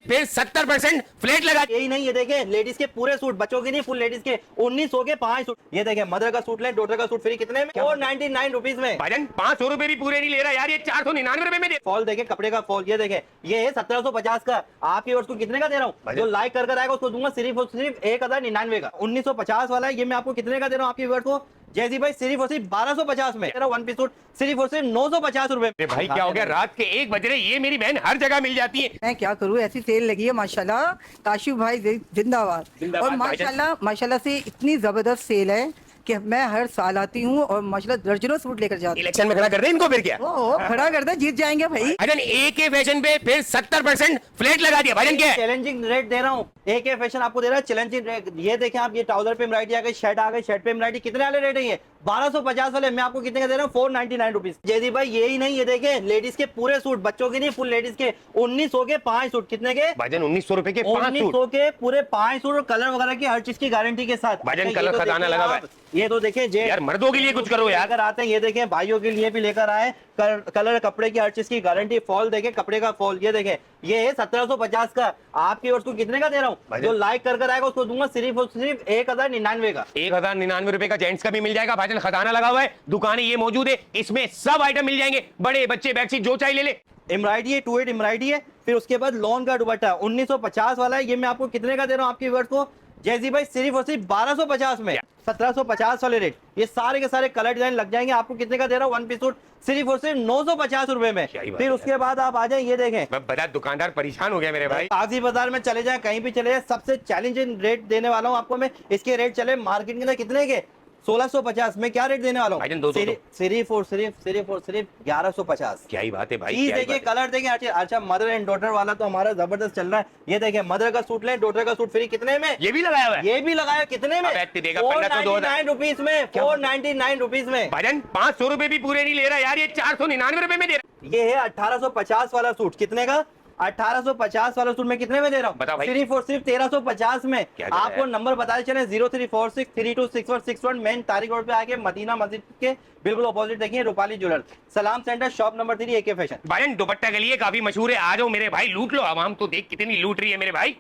फिर 70% फ्लैट लगा। यही नहीं, ये देखें लेडीज के पूरे सूट, बच्चों के नहीं, फुल लेडीज के 1900 के 5 सूट। ये देखें मदर का सूट ले, डॉटर का सूट फ्री कितने में? 499 रुपीज में। भाईजान 500 रुपए भी पूरे नहीं ले रहा यार, ये 499 रुपए में दे। फॉल देखे कपड़े का फॉल, ये देखें ये है 1750 का। आपके वर्ष को कितने का दे रहा हूँ? जो लाइक कर आएगा उसको दूंगा सिर्फ और सिर्फ 1099 का। 1950 वाला है, ये मैं आपको कितने का दे रहा हूँ आपके वर्ष को? जैसी भाई सिर्फ और सिर्फ 1250 में। वन पीस सूट सिर्फ और सिर्फ 950 रुपए। भाई क्या हो गया, रात के 1 बज रहे, ये मेरी बहन हर जगह मिल जाती है। मैं क्या करूँ, ऐसी सेल लगी है माशाल्लाह। काशिफ भाई जिंदाबाद। और माशाल्लाह से इतनी जबरदस्त सेल है कि मैं हर साल आती हूँ और माशाल्लाह दर्जनों सूट लेकर जाती हूँ। इलेक्शन में खड़ा कर दे इनको, फिर क्या खड़ा कर दे, जीत जाएंगे भाई। भाईजान एक फैशन पे फिर 70% फ्लैट लगा दिया। भाईजान क्या है? चैलेंजिंग रेट दे रहा हूँ। एक फैशन आपको दे रहा है चैलेंजिंग रेट। ये देखें आप, ये ट्राउजर पे एम्ब्रॉयडरी आ गई, शर्ट आ गई, शर्ट पे एम्ब्रॉयडरी, कितने वाले रेट है ये? 1250 वाले मैं आपको कितने का दे रहा हूँ? 499 रुपीज। जयदीप भाई यही नहीं, ये देखें लेडीज के पूरे सूट, बच्चों के नहीं, फुल लेडीज के 1900 के 5 सूट। कितने के? भाईजान 1900 रुपए के 5 सूट। 1900 के पूरे 5 सूट, और कलर वगैरह की हर चीज की गारंटी के साथ। भाईजान कलर खजाना लगा हुआ है। ये तो देखें यार मर्दों के लिए कुछ करो यार। अगर आते हैं ये देखें, भाइयों के लिए भी लेकर आए, कलर कपड़े की हर चीज की गारंटी। फॉल देखें कपड़े का फॉल, ये देखें ये है 1750 का। आपके वर्ष को कितने का दे रहा हूँ? जो लाइक कर आएगा उसको दूंगा सिर्फ और सिर्फ 1099 का। 1099 रुपए का जेंट्स का भी मिल जाएगा। भाईजान खजाना लगा हुआ है, दुकानें ये मौजूद है, इसमें सब आइटम मिल जाएंगे, बड़े बच्चे बेडशीट जो चाहिए ले ले। एम्ब्रॉयडरी है, 2/8 एम्ब्रॉयडरी है। फिर उसके बाद लॉन का दुपट्टा 1950 वाला है, ये मैं आपको कितने का दे रहा हूँ आपके वर्ष को? जैसी भाई सिर्फ और सिर्फ 1250 में। 1750 वाले रेट। ये सारे के सारे कलर डिजाइन लग जाएंगे। आपको कितने का दे रहा हूँ वन पीस सूट? सिर्फ और सिर्फ 950 रुपए में। फिर उसके बाद आप आ जाए, ये देखें बड़ा दुकानदार परेशान हो गया मेरे भाई। काजी बाजार में चले जाए, कहीं भी चले जाए, सबसे चैलेंजिंग रेट देने वाला हूँ आपको मैं। इसके रेट चले मार्केट के अंदर कितने के? 1650 में। क्या रेट देने वाला हूँ? सिर्फ और सिर्फ 1150। क्या ही बात है भाई। देखिए कलर देखिए। अच्छा मदर एंड डॉटर वाला तो हमारा जबरदस्त चल रहा है। ये देखिए मदर का सूट ले, डॉटर का सूट फ्री कितने में? ये भी लगाया हुआ है। ये भी लगाया कितने में? 499 रुपीज में। 499 रुपीज में। भाईजान 500 रुपए भी पूरे नहीं ले रहा यार, ये 499 रुपए में दे रहा। ये है 1850 वाला सूट। कितने का? 1850 वाला सूट मैं कितने में दे रहा हूँ? सिर्फ और सिर्फ 1350 में। आपको नंबर बताते चले 0346326161 मेन तारिक रोड पे आके मदीना मस्जिद के बिल्कुल अपोजिट देखिए रूपाली ज्वेलर, सलाम centre, shop number 3, AK fashion. भाईजान दुपट्टा के लिए काफी मशहूर है, आ जाओ मेरे भाई, लूट लो। आवाम तो देख कितनी लूट रही है मेरे भाई।